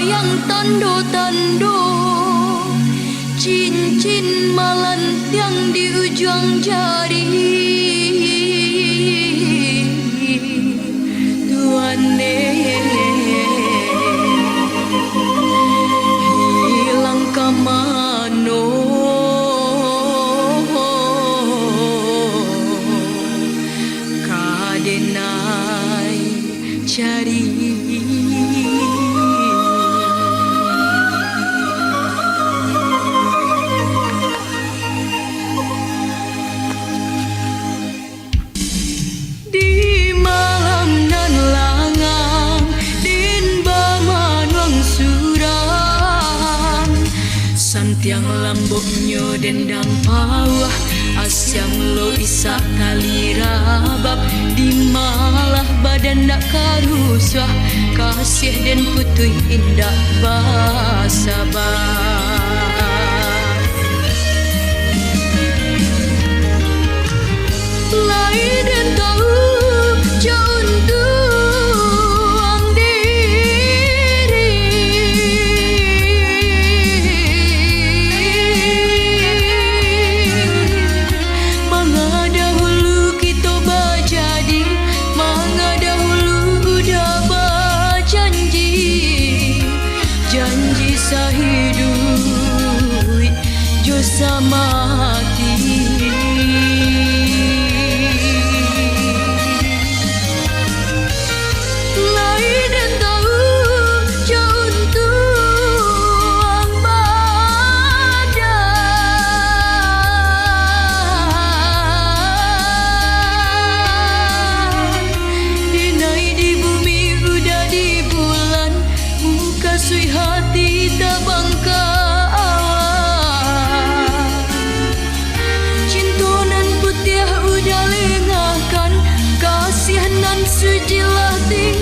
yang tando-tando, cincin malantiang di ujung jari. Tuane hilang kamano, kadenai cari. Santiang lamboknya dendang pawah, asyang lo isak tali rabab, di malah badan nak karusah, kasih dan putui indah basabah. Lain dan tahu jauh tuang diri, manga dahulu kita berjadi, manga dahulu udah berjanji, janji sahidup jo sama hati. Sui hati tabang ke awal, cintonan putih udah lengahkan, kasihanan sujilah tinggal.